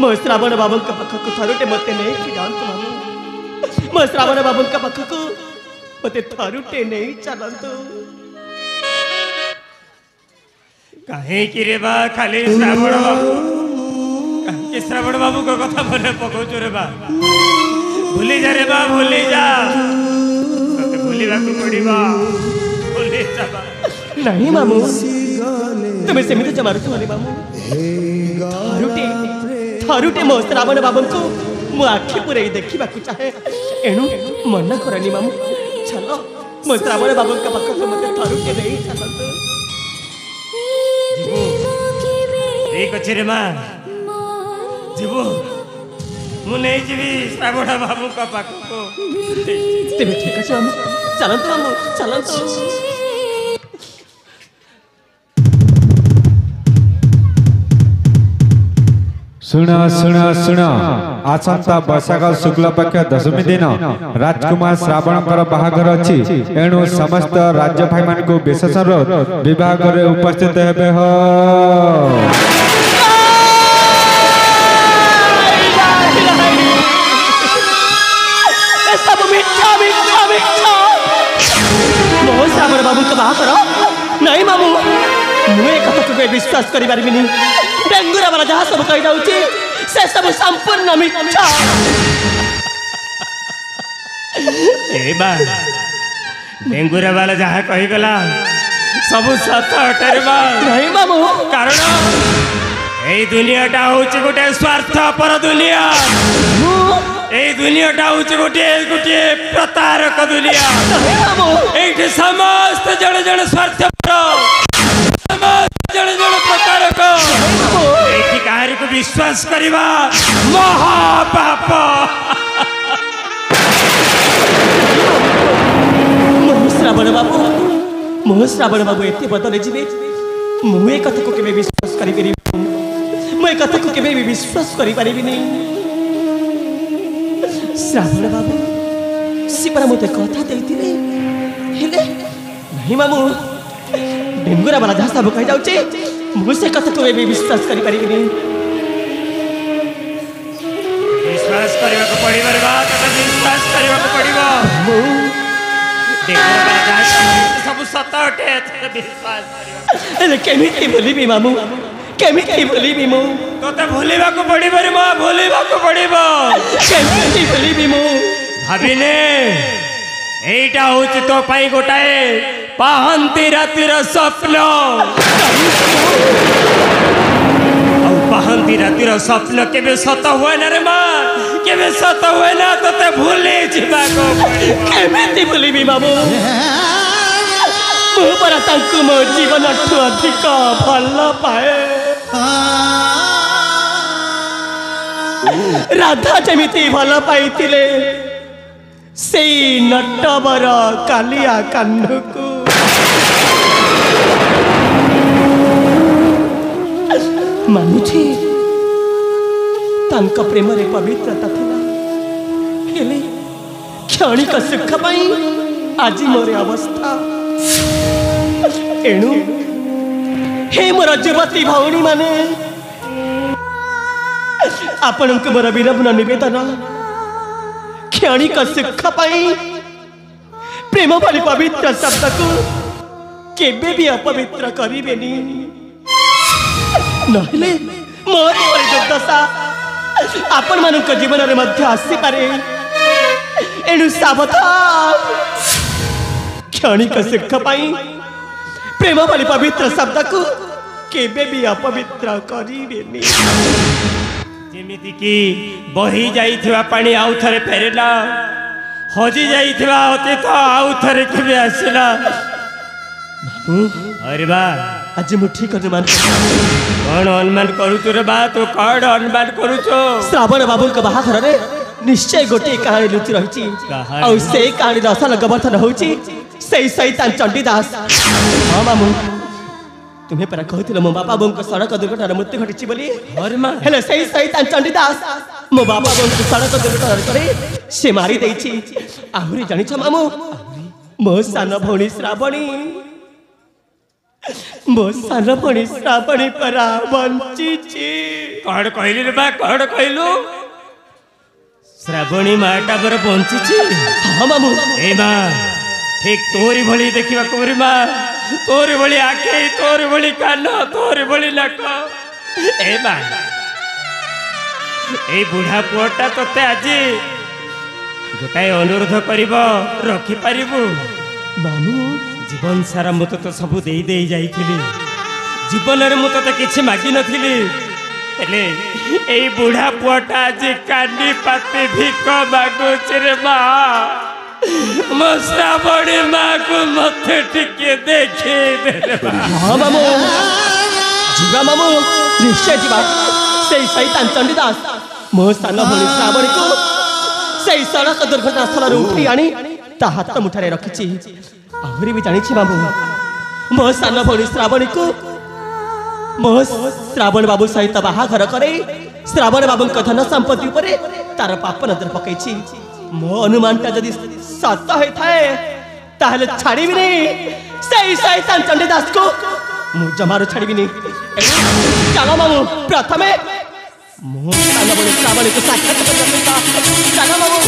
ମୋ ଶ୍ରାବଣ ବାବୁଙ୍କ ପାଖକୁ ଥରୁଟେ ମତେ ନେଇକି ଯାଆନ୍ତୁ ବାବୁ ମୋ ଶ୍ରାବଣ ବାବୁଙ୍କ ପାଖକୁ ମତେ ଥରୁଟେ ନେଇ ଚାଲନ୍ତୁ କାହିଁକି ରେ ବା ଖାଲି ଶ୍ରାବଣ ବାବୁ କାହିଁକି ଶ୍ରାବଣ ବାବୁଙ୍କ କଥା ମନେ ପକାଉଛୁ ରେ ବା ଭୁଲି ଯା ରେ ବା ଭୁଲି ଯା ତତେ ଭୁଲିବାକୁ ପଡିବ ଭୁଲି ଯା नहीं मामू तुम्हें सेमिति जमारू थोड़ी मामू थारुटे मो श्रावण बाबू को मो आखि पुरे देखा चाहे एणु मना करनी मामू चलो मो श्रावण बाबू का पाख को मते थारुटे नहीं चलतो ठीक अछि रे मां जीवो मु नहीं जीवी श्रावण बाबू का पाख को तेरे ठीक अछि मामू चलतो मामू चलतो शुण शुण शुण आसंता बैशाख शुक्ल पक्ष दशमी दिन राजकुमार श्रावणकर बाहाघर अछि एणु समस्त राज्य भाई मान को विशेष विभाग रे उपस्थित हेबे हो सब मिठा मिठा मिठा विश्वास करि पारिबिनी डेंगुरा वाला जहाँ सब कहि जाउची से सब संपूर्ण मिथ्या ए बा डेंगुरा वाला जहाँ कहि गला सब सत अटे बा नहीं मामू कारण এই দুনিয়াটা হচ্ছে গোটে স্বার্থপর দুনিয়া এই দুনিয়াটা হচ্ছে গোটে গোটে প্রতারক দুনিয়া এইটি সমস্ত জনে জনে স্বার্থপর সমস্ত জনে জনে প্রতারক এইটি কাহারিকে বিশ্বাস করিবা মহাপাপ श्रावण बाबू एते बदले जीवे मु ए कथा को केबे विश्वास करि परिबि मु ए कथा को केबे भी विश्वास करि परिबि नहीं श्रावण बाबू सिपरा मते कथा देइतिले हेले नहीं मामू डेंगुरा वाला जहाँ सब कहि जाउचे मु से कथा को भी विश्वास करि परिबि नहीं विश्वास करबा को पड़िबार बात विश्वास करबा को पड़िबो डेंगुरा वाला जहाँ सब सत अटे विश्वास करबा केमिति बोलिबि मामू केमिति बोलिबि मु तोते भूलिबा को पड़िबो रे मां भूलिबा को पड़िबो केमिति बोलिबि मु भाबिने एटा होछि तो पाई गोटाए पाहंती रातिर स्वप्न पाहंती रातिर स्वप्न केबे सत हुए ना रे मां केबे सत हुए ना तोते भूली जिबा को केमिति बोलिबि मामू मु परा तांकु मो जीवन ठु अधिक भल पाए राधा जमिति भल पाइतिले सेई नटवर कालिया कान्हकु मानुछि तांका प्रेम रे पवित्रता थिला हेले क्षणिक सुख पाई आज मोर अवस्था एणु हे मोर युवती भौणी माने आपण को मोर विनम्र निवेदन क्षणिक सुख पाई प्रेम भली पवित्र शब्द को केबे भी अपवित्र करिबेनी नहले मोर परि दुर्दशा आपण मानक जीवन रे मध्य आसी पारे एणु सावधान क्षणिक सुख पाई प्रेम भली पवित्र शब्द को केबे भी अपवित्र करिबेनी जेमिति की बही जाइथिबा पानी आउ थरे फेरेला हजी जाइथिबा अतीत आउ थरे केबे आसिला अरे बा आज मु ठीक अनुमान कौन अनुमान करूचो रे बा तो कौन अनुमान करूचो श्रावण बाबू के बाहाघर रे निश्चय गोटे कहानी लुचि रही और से कहानी असल गवर्धन होची से शैतान चंडीदास हाँ मामू तुम्हें परा कहथिलो मो बापा बों को सड़क दुर्घटना मृत्यु घटिछि बोली अरे मां हेले सेई शैतान चंडीदास मो बापा बों को सड़क दुर्घटना करे से मारी देछि आहुरी जानि छ मामू मो सान भौणी श्रावणी मो सान भौणी श्रावणी परा बंचिछि कौन कहली रे बा कौन कहलु श्रावणी माटा पर बंचिछि हाँ मामू ए मां ठीक तोरी भली देखिबा कोरी मां तोरी भली आखे तोरी भली कान तोरी भली नाक ए मां ए बुढ़ा पुअटा तोते आजी गोटाए अनुरोध करिब रखि पारिबु मामू जीवन सारा मु तो सब दे दे जाइथिली जीवन रे मु तो किछि मागी नथिली हेले ए बुढ़ा पुअटा आजी कांडी पाती भिक मागुछ रे मां मो श्रावणी माँ को मथे टिके देखे हाँ मामू जीवा मामू निश्चय जीवा से शैतान चंडीदास मो सान भौणी श्रावणी को से सड़क दुर्घटना स्थल उठी आनी ता हाथ मुठारे रखिछि आहुरी भी जानिछि मामू मो सान भौणी श्रावणी को मो श्रावण बाबू सहित बाहाघर करे श्रावण बाबू धन संपत्ति उपरे तार पाप नजर पकईछि मो अनुमानटा जदि सत होइथाए ताहले छाड़ीबि नहीं सेई शैतान चंडीदास को मु जमारो छाड़ीबि नहीं चलो मामू प्रथमे मो सान भौणी श्रावणी को साक्षात करता चलो मामू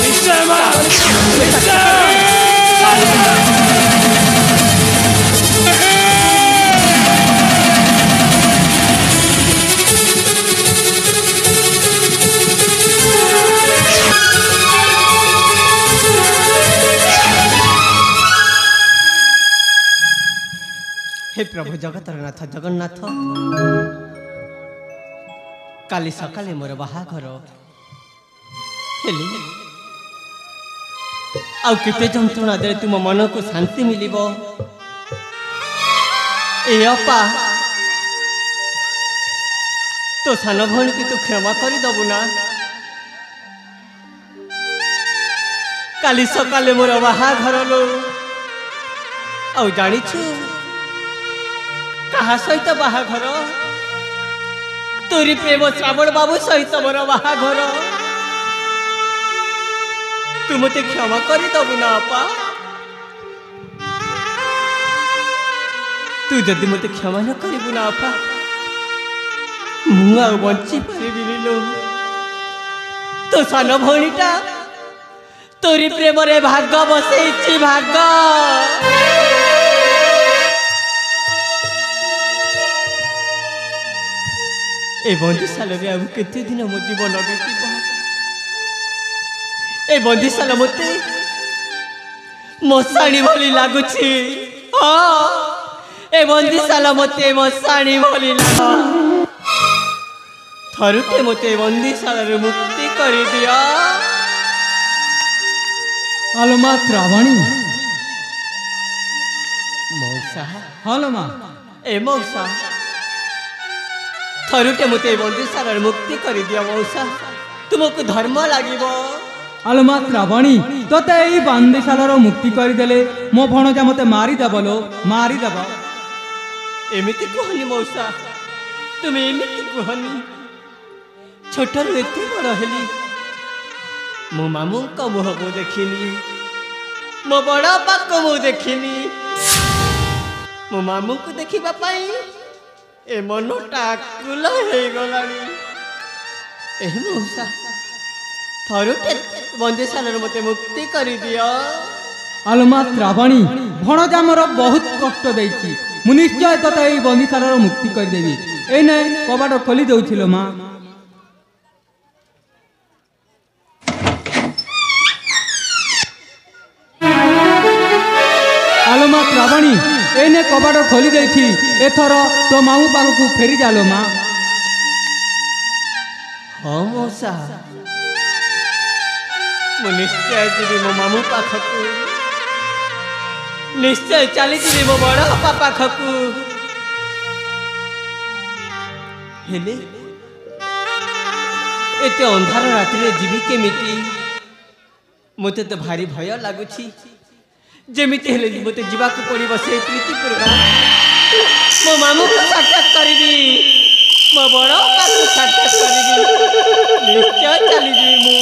हे प्रभु जगतर नाथ जगन्नाथ काली सकाले मोर बाहाघर हेले आउ केते जंत्रणा दे तुम मन को शांति मिलिबो ए अपा तो सान भौणी की तू क्षमा कर दबु ना काली सकाले मोर बाहाघर लो आउ जानिछु कहा सहित बाहाघर तोरी प्रेम श्रावण बाबू सहित मोर बाहाघर तू मते क्षमा कर दबु ना अपा तू जदि मते क्षमा न करिबु ना अपा मु आ बंची परिबिनी लो तो सान भौणीटा तोरी प्रेम रे भाग्य बसैछि भाग्य ए बंदीशाल रे अब केते दिन मो जीवन बीतब ए बंदीशाल मते मशाणी भली लागुछि हाँ ए बंदीशाल मते मशाणी भली लाग थरुटे मते बंदीशाल रे मुक्ति कर दिया हेलो माँ त्रावणी मौसा हेलो माँ ए मौसा थरुटे मते बंदीशाल रे मुक्ति कर दिया मौसा तुमको धर्म लागिबो हेलो माँ त्रावणी तोते यही बंदीशाल मुक्ति करदेले मो भणजा मते मारिदेव लो मारिदेव एमिति कहनी मौसा तुम एमिति कहनी छोटरू एते बड़ हेली मो मामू का मुह को देखिनी मो बड़ बापा को मुह देखिनी मो मामू को देखिबा पाई ए मनटा कुल हे गलानी ए मौसा थरुटे बंदीशाल मते मुक्ति कर दिया हेलो माँ त्रावणी भणजा मोर बहुत कष्ट देछि मु निश्चय तोते यही बंदीशाल मुक्ति करदेवी एने कबाट खोली दउथिलो माँ हेलो माँ त्रावणी एने कबाट खोली देछि एथर तो मामू पाखु फेरी जालो माँ हाँ मौसा मु निश्चय जीवी मो मामू पाखकू निश्चय चली जीवी मो बड़ बापा पाखकू हेले एते अंधार रात्रि जीवी केमिति मते तो भारी भय लागुछि जेमिति हेले मते जीवाक पड़िबो से प्रीतिपुर मो मामू को साक्षात करिबी मो बड़ बापा को साक्षात करिबी निश्चय चली जीवी मु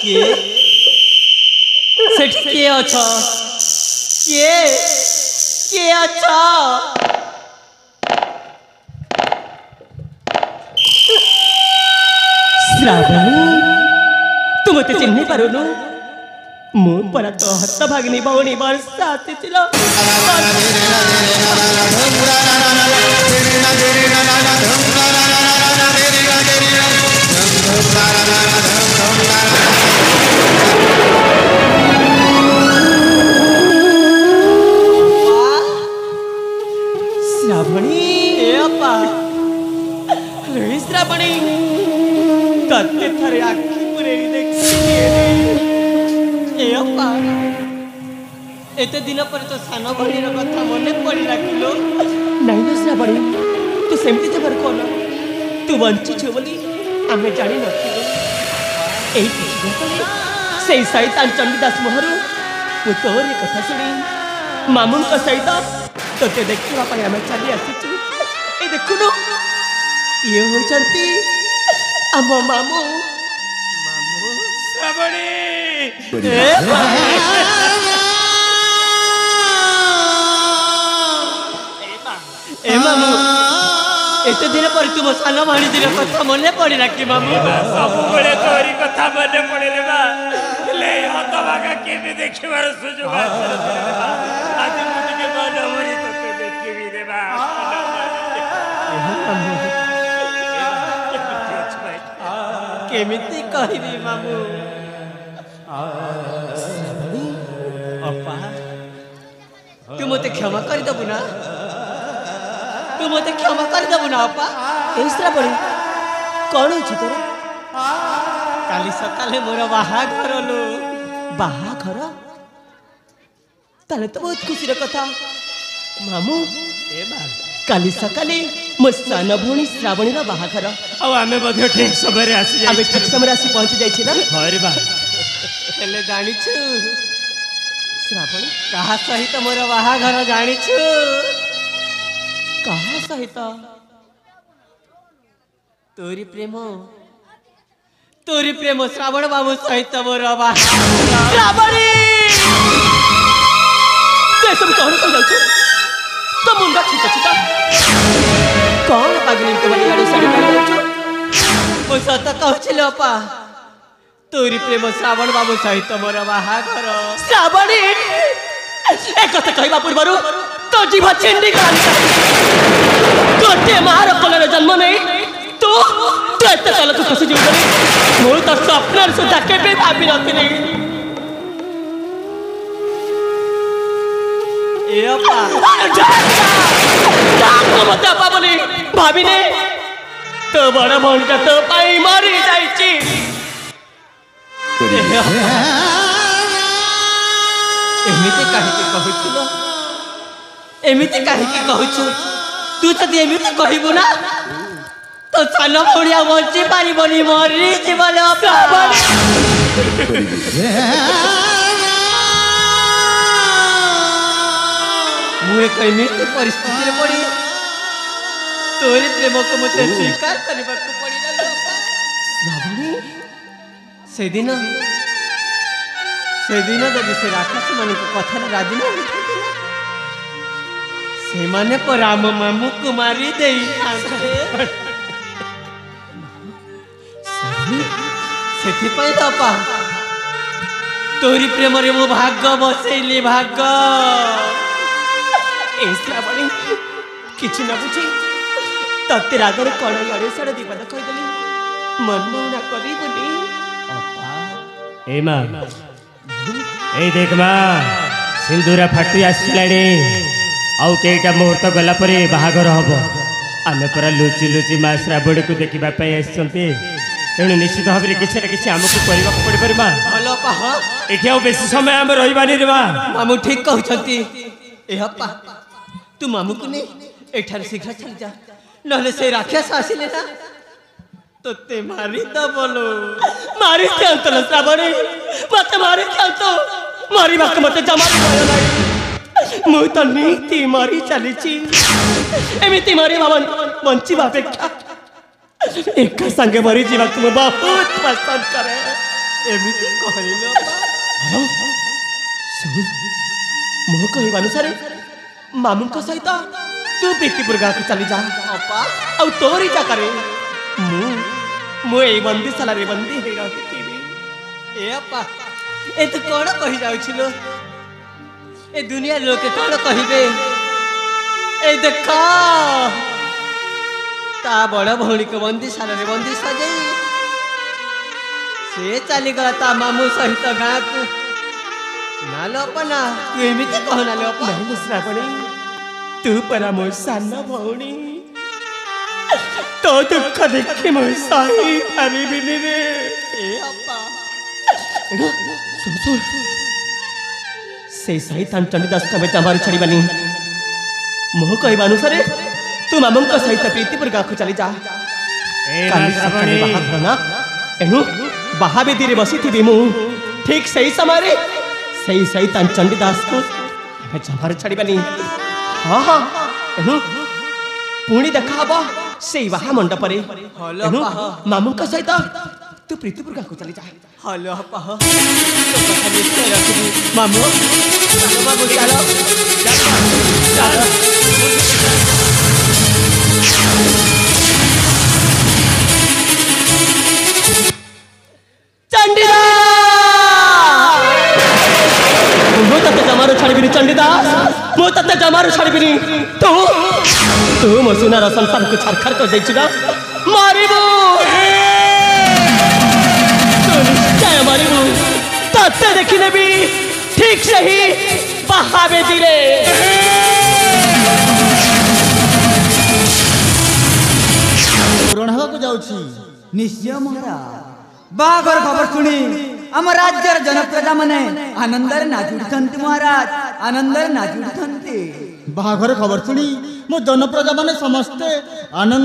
किए सेठी किए अछ किए अछ श्रावणी तू मते चिन्ह पारुनु मु परा तो हस्त भागिनी भौणी वर्षा आसीथिलो श्रावणी ए अपा रे श्रावणी तत्ते थरे आखी पुरेरी देखी ए अपा एते दिन पर तो सान भणीर कथा मने पड़ी राखिलो नहीं न श्रावणी तू सेमती जबर कोन तू बंची छ बोली आमे जानि नथिलो एई किछि सेई शैतान चंडीदास मोहरु मु तोरी कथा सुनी मामू को सहित तोते देखिबा ପାଇଁ ଆମେ ଚାଲି ଆସିଛୁ ଏ ଦେଖୁନୁ ଇଏ ହଉଛନ୍ତି ଆମ ମାମୁ ମାମୁ ଶ୍ରାବଣୀ ए मामू एते दिन पर तुम सान भाणी दिन कथा मने पड़ी राखी मामू सब बड़े तोरी कथा मने पड़े रे बा ले हत भागा के भी देखिबार सुযোগ आज मुझे के मन मरी तो देखिबी रे बा केमिति कहबी मामू अपा तू मते क्षमा कर दबु ना तू मते क्षमा कर दबु ना अपा ए श्रावणी कौन होची तोर काली सकाले मोर बाहाघर लो बाहाघर ताले तो बहुत खुशी कथा मामू ए बा काली सकाले मो सान भौणी श्रावणी बाहाघर ଆଉ ଆମେ ମଧ୍ୟ ଠିକ ସମୟରେ ଆସି आबे ठीक समय आसी पहुंची जाइछि ना ହରେ ବା हेले जानिछु श्रावणी कहा सहित मोर बाहाघर जानिछु कहा सहित तोरी प्रेम श्रावण बाबू सहित मोर बाहाघर श्रावणी ते सब कौन कर जाउछु तो मुंडा ठीक अछि त कौन पागली तो बड़ी गाड़ी सड़ी कर जाउछु ओ सत कहछि लोपा तोरी प्रेम श्रावण बाबू सहित मोर बाहाघर श्रावणी एक कथा कहबा पूर्वरु तो जीव छेंडी गला गोटे मार कोलर जन्म नहीं तू तू एते चल तू खुशी जीव मो तो स्वप्न सुधा केबे भाबी नथिनी ए अपा डाको मत अपा बोली भाबिने तो बड़ भौणीटा तो पाई मरी जाइछि एमिति काहे कहूछु एमिति काहे कहूछु तू जदि एमिति कहबू ना तो सान भौणिया बंची पारिबनी मरी जीवन मुझे एमिति परिस्थिति रे पड़ी तोरी प्रेम को मते स्वीकार करबा को पड़ी ना श्रावणी से दिन जब से राक्षस मान कथा राजी नहीं से माने पर राम मामू को मारी दे से दपा तोरी प्रेम रे मो भाग्य बसैली भाग्य ए श्रावणी किछि न बुझी तते रागर कण याडे साडे दीपद कहिदली मन ना करिबनी ए मां ए देख मां सिंदूरा फाटी आसिलाणी आउ केटा मुहूर्त गला परे बाहागर हबो आमे परा लुचि लुचि मां श्रावणी को देखिबा पई आछंती तेणु निश्चित भाव में किसी ना किसी आमको करने को पड़ पार भल पा ये बेसी समय आम रही रे मामू ठीक कहते तू मामू को नहीं एठार शीघ्र चल जा नहले से राक्षस आसिले ना तो ते मारी दबलो मारी तो श्रावणी मत मारी तो मारी बाक मत जमा मु तो नीति मारी चली एमती मारी बंचा अपेक्षा एक संगे मरी जीवा तुम बहुत पसंद करे एमती कहलो मो कह अनुसार मामू सहित तू प्रीतिपुर गाँव को चली जा अपा आ तोरी जाकर मुझे बंदीशाला रे बंदी हो रही ए अपा ए तू कौन कही जाउछिलो ए दुनिया लोके कौन कहिबे ए देखा ता बड़ भौणी को बंदीशाला रे बंदी सजाई से चली गला ता मामू सहित गाँ को ना लोपना तू एमती कहना लोपा नहीं श्रावणी तू परा मो सान भौणी तो दुख देखी मो सही पारिबिनी रे ए अपा सुन सुन से सही तान चंडीदास का बेटा मारी छड़ीबानी मोह कहबा अनुसार तू मामू का सहित प्रीतिपुर गाँव को चली जा काली सकाळे बाहाघर ना एनु बाहावेदी रे बसी थी मु ठीक सही समय सही सही तान चंडीदास को जमार छड़ीबानी हाँ हाँ एनु पुणी देखा हबो से बाहा मंडप रे एनु मामू का सहित तू प्रीतिपुर गाँव को चली जा हलो पा मामू मामू चलो चलो जमारो छाड़बी चंडीदास मो तते जमारो छाड़बी तू तू मो सुनार संसार को छरखर कर देछि ना मारिबो तत्ते देखिनेबी ठीक सही बाहावेदीरे पूरण होगा जाउछि निश्चय महाराज बागर खबर सुनी आम राज्यर जनप्रजा माने आनंदर नाचुड़िथंती महाराज आनंदर नाचुड़िथंती बाहाघर खबर शुणी मो जनप्रजा माने समस्ते आनंद